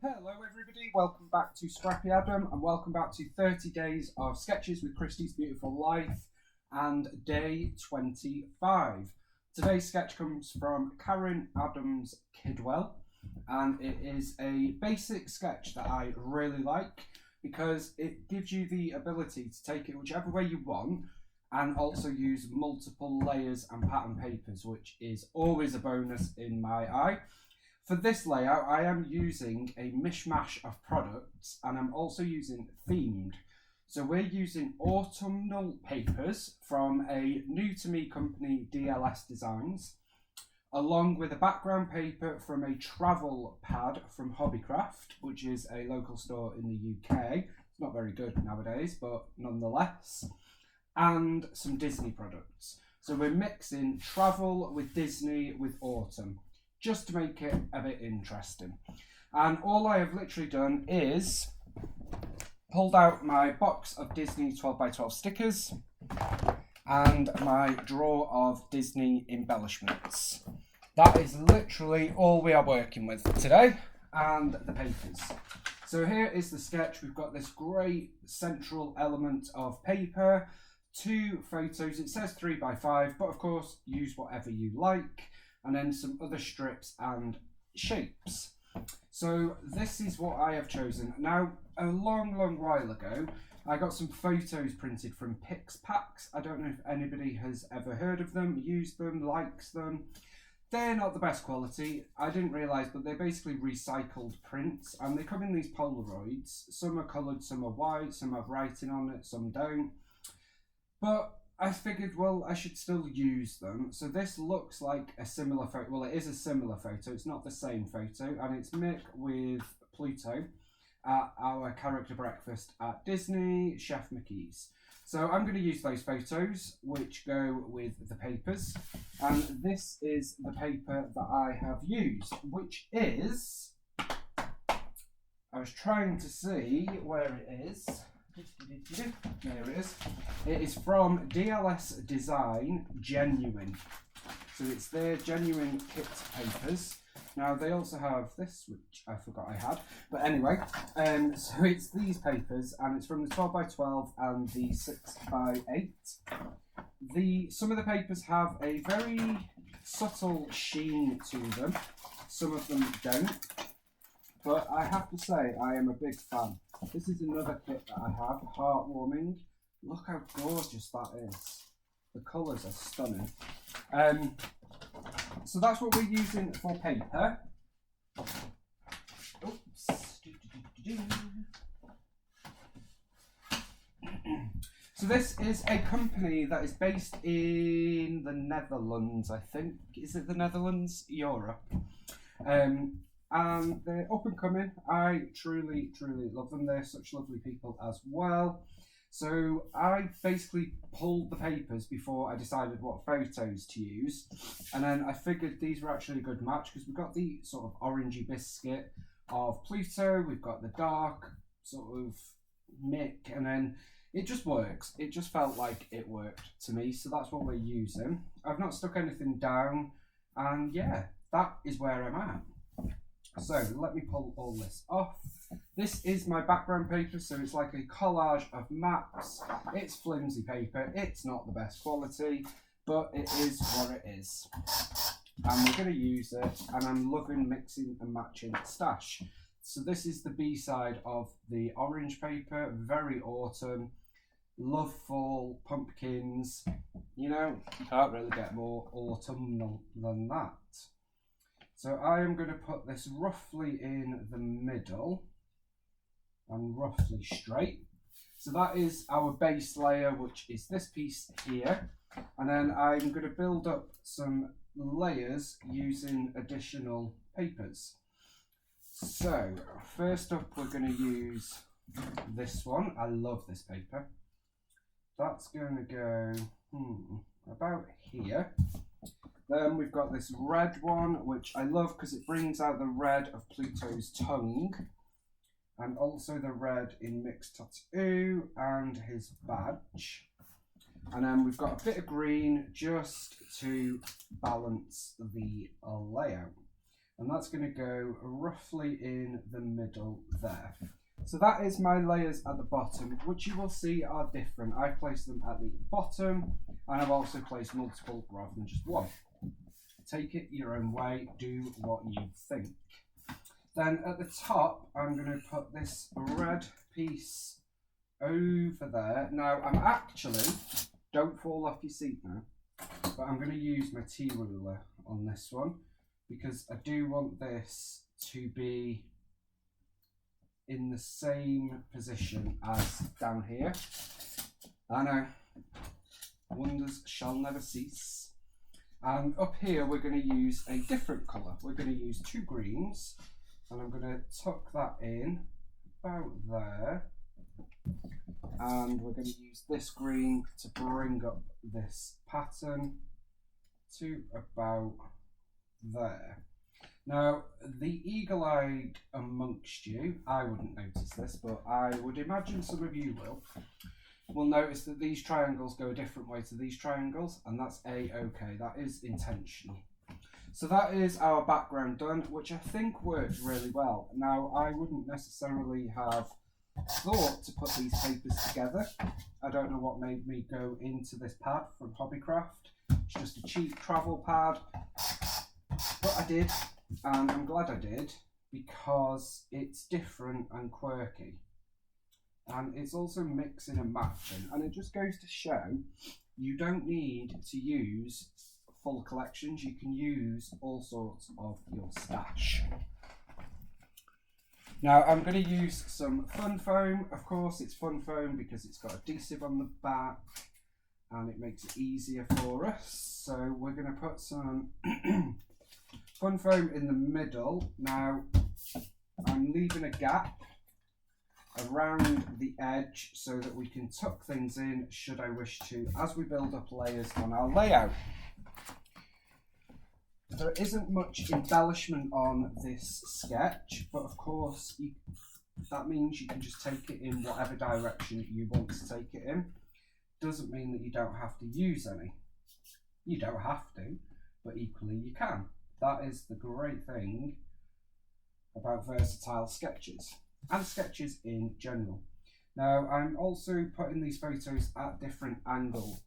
Hello everybody, welcome back to Scrappy Adam and welcome back to 30 Days of Sketches with Christy's Beautiful Life and day 25. Today's sketch comes from Caryn Adams Kidwell and it is a basic sketch that I really like because it gives you the ability to take it whichever way you want and also use multiple layers and pattern papers, which is always a bonus in my eye. For this layout, I am using a mishmash of products and I'm also using themed. So we're using autumnal papers from a new to me company, DLS Designs, along with a background paper from a travel pad from Hobbycraft, which is a local store in the UK. It's not very good nowadays, but nonetheless, and some Disney products. So we're mixing travel with Disney with autumn, just to make it a bit interesting. And all I have literally done is pulled out my box of Disney 12x12 stickers and my drawer of Disney embellishments. That is literally all we are working with today, and the papers. So here is the sketch. We've got this great central element of paper, 2 photos. It says 3x5, but of course use whatever you like. And then some other strips and shapes. So this is what I have chosen. Now, a long while ago, I got some photos printed from Pix Packs. I don't know if anybody has ever heard of them, used them, likes them. They're not the best quality. I didn't realise, but they're basically recycled prints. And they come in these Polaroids. Some are coloured, some are white, some have writing on it, some don't. But I figured, well, I should still use them. So this looks like a similar photo. Well, it is a similar photo. It's not the same photo. And it's Mick with Pluto at our character breakfast at Disney, Chef Mickey's. So I'm going to use those photos, which go with the papers. And this is the paper that I have used, which is... I was trying to see where it is. There it is. It is from DLS Design Genuine. So it's their genuine kit papers. Now they also have this, which I forgot I had. But anyway, so it's these papers, and it's from the 12x12 and the 6x8. Some of the papers have a very subtle sheen to them. Some of them don't. But I have to say, I am a big fan. This is another kit that I have, heartwarming. Look how gorgeous that is. The colours are stunning. So that's what we're using for paper. Oops. So this is a company that is based in the Netherlands, I think. Is it the Netherlands? Europe. And they're up and coming. I truly love them. They're such lovely people as well. So I basically pulled the papers before I decided what photos to use. And then I figured these were actually a good match because we've got the sort of orangey biscuit of Pluto. We've got the dark sort of Mick. And then it just works. It just felt like it worked to me. So that's what we're using. I've not stuck anything down. And yeah, that is where I'm at. So let me pull all this off. This is my background paper, so it's like a collage of maps. It's flimsy paper, it's not the best quality, but it is what it is. And we're going to use it, and I'm loving mixing and matching stash. So this is the B-side of the orange paper, very autumn, love fall, pumpkins. You know, you can't really get more autumnal than that. So I am going to put this roughly in the middle and roughly straight. So that is our base layer, which is this piece here. And then I'm going to build up some layers using additional papers. So first up, we're going to use this one. I love this paper. That's going to go about here. Then we've got this red one, which I love because it brings out the red of Pluto's tongue. And also the red in Mick's tattoo and his badge. And then we've got a bit of green just to balance the layout. and that's going to go roughly in the middle there. So that is my layers at the bottom, which you will see are different. I've placed them at the bottom, and I've also placed multiple rather than just one. Take it your own way, do what you think. Then at the top, I'm going to put this red piece over there. Now, I'm actually, don't fall off your seat now, but I'm going to use my T-ruler on this one because I do want this to be in the same position as down here. I know, wonders shall never cease. And up here, we're going to use a different colour. We're going to use 2 greens, and I'm going to tuck that in about there. And we're going to use this green to bring up this pattern to about there. Now, the eagle-eyed amongst you, I wouldn't notice this, but I would imagine some of you will notice that these triangles go a different way to these triangles, and that's A-okay, that is intentional. So that is our background done, which I think works really well. Now, I wouldn't necessarily have thought to put these papers together. I don't know what made me go into this pad from Hobbycraft. It's just a cheap travel pad, but I did, and I'm glad I did because it's different and quirky, and it's also mixing and matching, and it just goes to show you don't need to use full collections. You can use all sorts of your stash. Now I'm going to use some fun foam. Of course it's fun foam because it's got adhesive on the back and it makes it easier for us. So we're going to put some fun foam in the middle. Now I'm leaving a gap around the edge so that we can tuck things in should I wish to as we build up layers on our layout. There isn't much embellishment on this sketch, but of course that means you can just take it in whatever direction you want to take it in. Doesn't mean that you don't have to use any. You don't have to, but equally you can. That is the great thing about versatile sketches and sketches in general. Now I'm also putting these photos at different angles,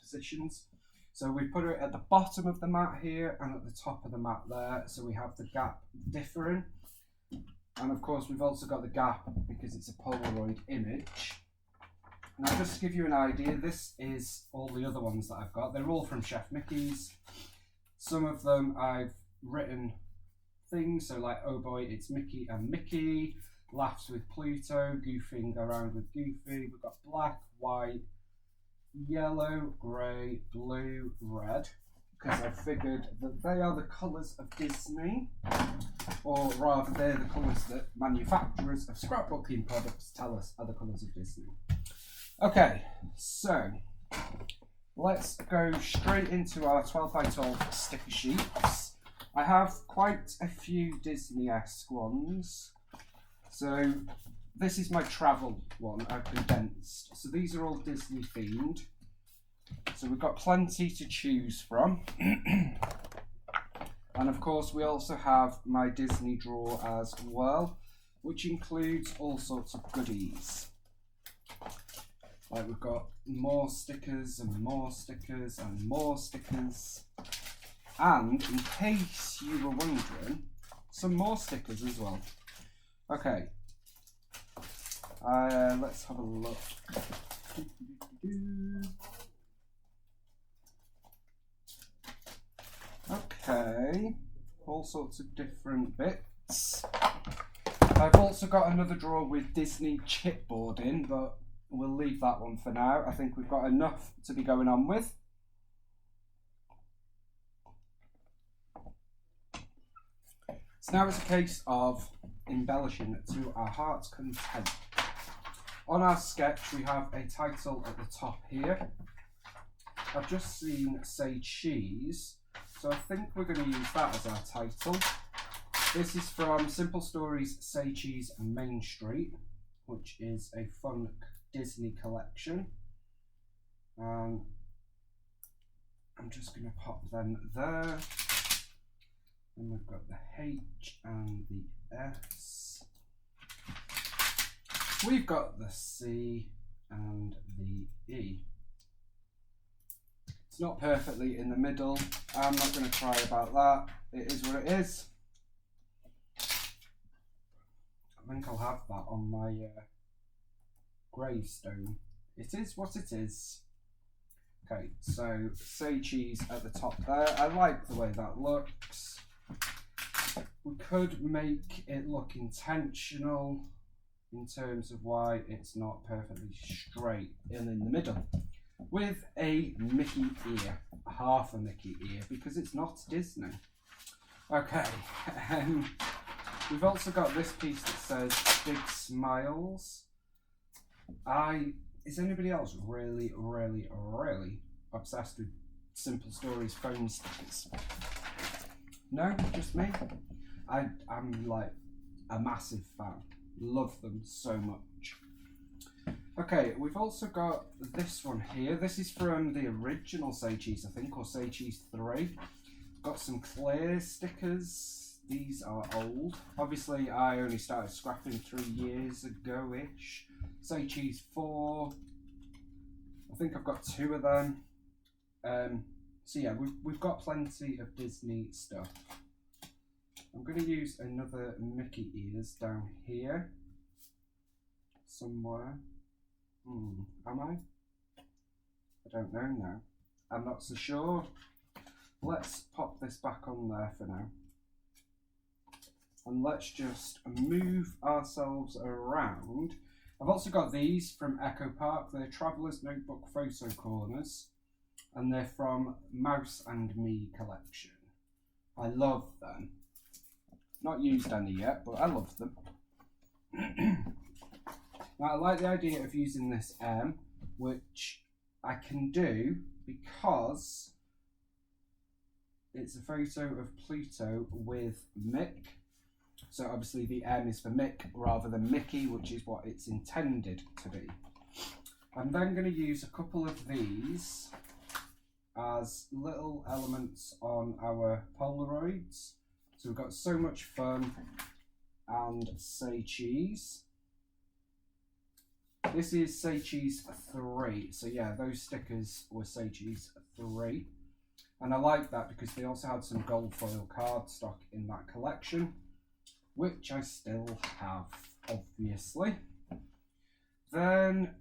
positions. So we put it at the bottom of the mat here and at the top of the mat there, so we have the gap differing. And of course we've also got the gap because it's a Polaroid image. Now just to give you an idea, this is all the other ones that I've got. They're all from Chef Mickey's. Some of them I've written things, so like oh boy it's Mickey and Mickey, laughs with Pluto, goofing around with Goofy. We've got black, white, yellow, grey, blue, red, because I figured that they are the colours of Disney, or rather they're the colours that manufacturers of scrapbooking products tell us are the colours of Disney. Okay, so let's go straight into our 12 by 12 sticker sheets. I have quite a few Disney-esque ones. So this is my travel one I've condensed. So these are all Disney themed. So we've got plenty to choose from. And of course we also have my Disney drawer as well, which includes all sorts of goodies. Like we've got more stickers and more stickers and more stickers. And in case you were wondering, some more stickers as well. Okay, let's have a look. Okay, all sorts of different bits. I've also got another drawer with Disney chipboarding, but we'll leave that one for now. I think we've got enough to be going on with. So now it's a case of embellishing to our heart's content. On our sketch we have a title at the top here. I've just seen Say Cheese, so I think we're going to use that as our title. This is from Simple Stories Say Cheese Main Street, which is a fun Disney collection. I'm just going to pop them there. Then we've got the H and the S. We've got the C and the E. It's not perfectly in the middle. I'm not going to cry about that. It is what it is. I think I'll have that on my gravestone. It is what it is. Okay, so say cheese at the top there. I like the way that looks. We could make it look intentional in terms of why it's not perfectly straight and in the middle. With a Mickey ear, half a Mickey ear, because it's not Disney. Okay, we've also got this piece that says Big Smiles. Is anybody else really obsessed with Simple Stories phone stickers? No, just me? I'm like a massive fan. Love them so much. Okay, we've also got this one here. This is from the original Say Cheese, I think, or Say Cheese 3. Got some clear stickers. These are old. Obviously, I only started scrapping 3 years ago-ish. Say Cheese 4. I think I've got 2 of them. So yeah, we've got plenty of Disney stuff. I'm going to use another Mickey ears down here. Somewhere. Am I? I don't know now. I'm not so sure. Let's pop this back on there for now. And let's just move ourselves around. I've also got these from Echo Park. They're Traveller's Notebook Photo Corners. And they're from Mouse and Me collection. I love them. Not used any yet, but I love them. Now, I like the idea of using this M, which I can do because it's a photo of Pluto with Mick. So obviously the M is for Mick rather than Mickey, which is what it's intended to be. I'm then going to use a couple of these as little elements on our Polaroids. So we've got So Much Fun and Say Cheese. This is Say Cheese 3. So yeah, those stickers were Say Cheese 3. And I like that because they also had some gold foil cardstock in that collection, which I still have, obviously. Then,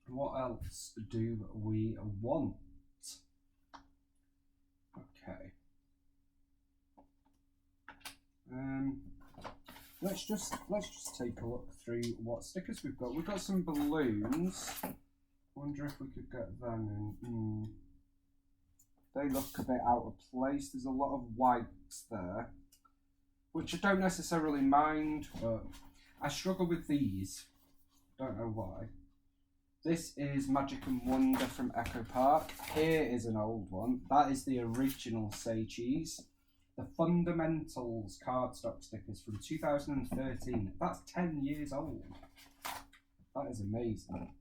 what else do we want? Okay. Let's just take a look through what stickers we've got. We've got some balloons. Wonder if we could get them in. They look a bit out of place. There's a lot of whites there, which I don't necessarily mind, but I struggle with these. Don't know why. This is Magic and Wonder from Echo Park. Here is an old one. That is the original Say Cheese. The Fundamentals cardstock stickers from 2013. That's 10 years old. That is amazing.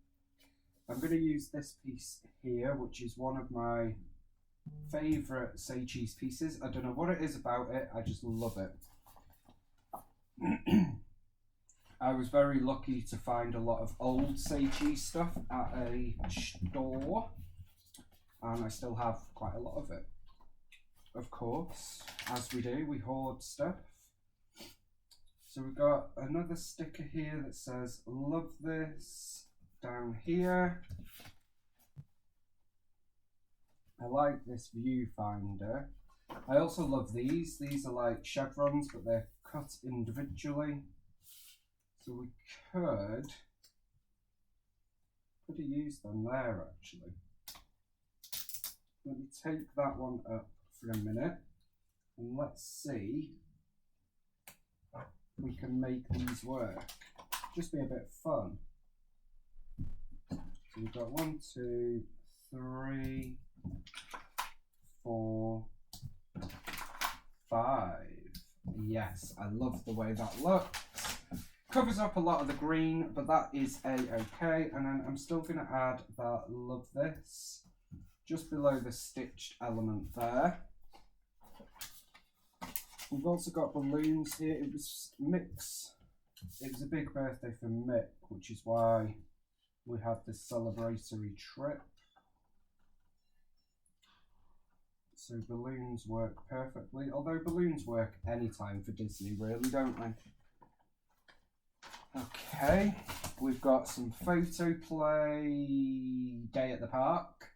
I'm going to use this piece here, which is one of my favourite Say Cheese pieces. I don't know what it is about it, I just love it. I was very lucky to find a lot of old Say Cheese stuff at a store, and I still have quite a lot of it. Of course, as we do, we hoard stuff. So we've got another sticker here that says love this down here. I like this viewfinder. I also love these. These are like chevrons, but they're cut individually. So we could have used them there actually. Let me take that one up for a minute and let's see if we can make these work. Just be a bit fun. So we've got 1, 2, 3, 4, 5. Yes, I love the way that looks. Covers up a lot of the green, but that is a-okay. And then I'm still going to add that love this just below the stitched element there. We've also got balloons here. It was a big birthday for Mick, which is why we had this celebratory trip. So balloons work perfectly, although balloons work anytime for Disney, really, don't they? Okay, we've got some photo play day at the park.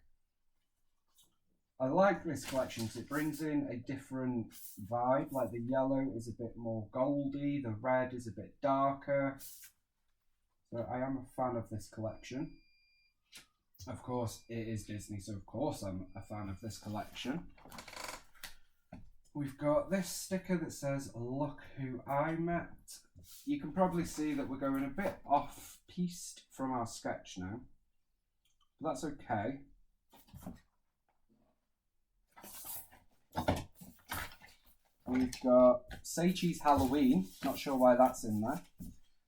I like this collection because it brings in a different vibe, like the yellow is a bit more goldy, the red is a bit darker. So I am a fan of this collection. Of course, it is Disney, so of course I'm a fan of this collection. We've got this sticker that says, "Look who I met." You can probably see that we're going a bit off-piste from our sketch now, but that's okay. We've got Say Cheese Halloween, not sure why that's in there.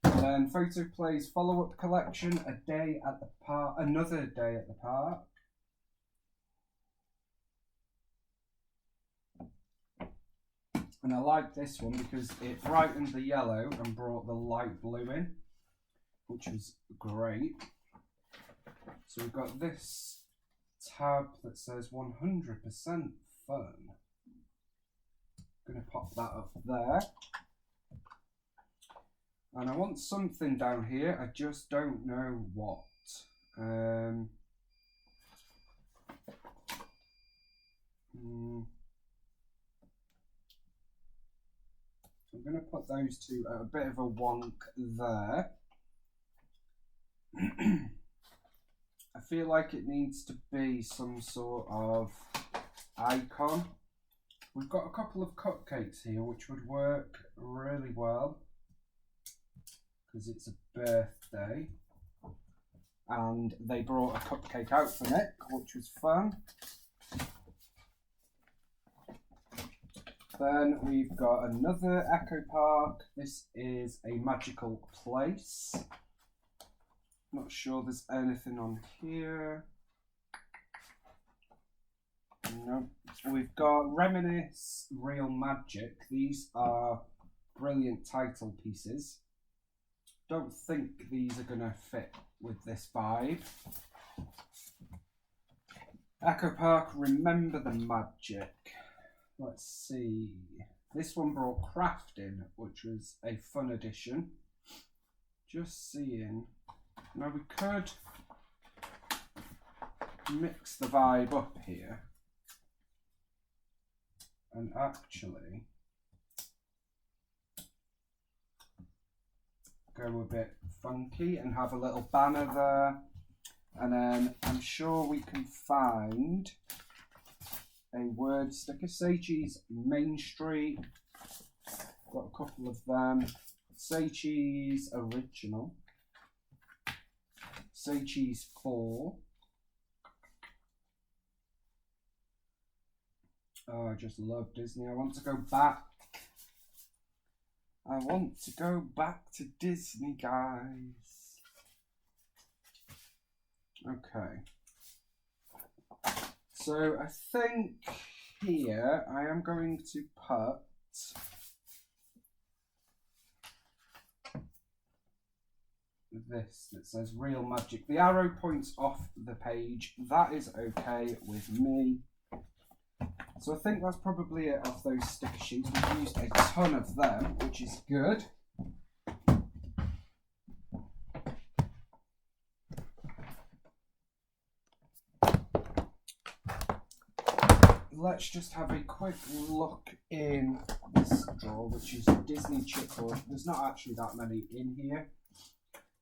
And then Photo Plays follow-up collection, A Day at the Park, Another Day at the Park. And I like this one because it brightened the yellow and brought the light blue in, which was great. So we've got this tab that says 100% fun. Going to pop that up there. And I want something down here, I just don't know what. I'm going to put those two at a bit of a wonk there. I feel like it needs to be some sort of icon. We've got a couple of cupcakes here which would work really well because it's a birthday, and they brought a cupcake out for Nick, which was fun. Then we've got another Echo Park. This is a magical place. Not sure there's anything on here. No. We've got Reminisce, Real Magic. These are brilliant title pieces. Don't think these are going to fit with this vibe. Echo Park, Remember the Magic. Let's see. This one brought crafting, which was a fun addition. Just seeing. Now we could mix the vibe up here and actually go a bit funky and have a little banner there, and then I'm sure we can find a word sticker. Say Cheese Main Street, got a couple of them. Say Cheese Original, Say Cheese 4. Oh, I just love Disney. I want to go back. I want to go back to Disney, guys. Okay. So I think here I am going to put this that says Real Magic. The arrow points off the page. That is okay with me. So I think that's probably it off those sticker sheets. We've used a ton of them, which is good. Let's just have a quick look in this drawer, which is Disney chipboard. There's not actually that many in here.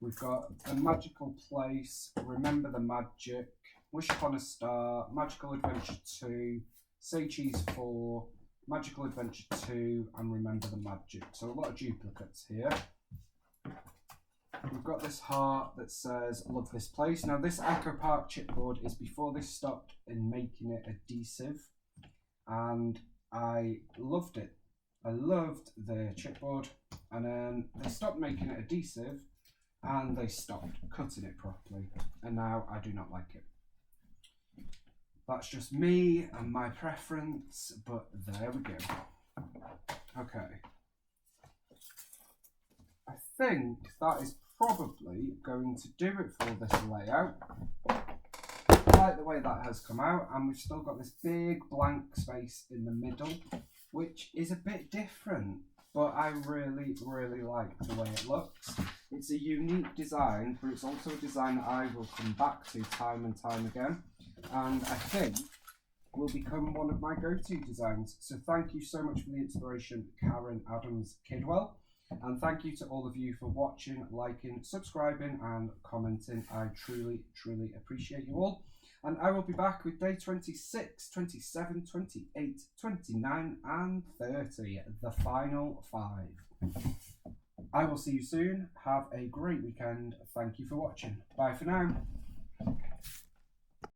We've got A Magical Place, Remember the Magic, Wish Upon a Star, Magical Adventure 2, Say Cheese 4, Magical Adventure 2, and Remember the Magic. So a lot of duplicates here. We've got this heart that says Love This Place. Now this Echo Park chipboard is before they stopped in making it adhesive, and I loved it. I loved the chipboard, and then they stopped making it adhesive and they stopped cutting it properly, and now I do not like it. That's just me and my preference, but there we go. Okay. I think that is probably going to do it for this layout. I like the way that has come out, and we've still got this big blank space in the middle, which is a bit different, but I really, really like the way it looks. It's a unique design, but it's also a design that I will come back to time and time again, and I think will become one of my go-to designs. So thank you so much for the inspiration, Caryn Adams Kidwell. And thank you to all of you for watching, liking, subscribing and commenting. I truly, truly appreciate you all. And I will be back with day 26, 27, 28, 29 and 30, the final 5. I will see you soon. Have a great weekend. Thank you for watching. Bye for now.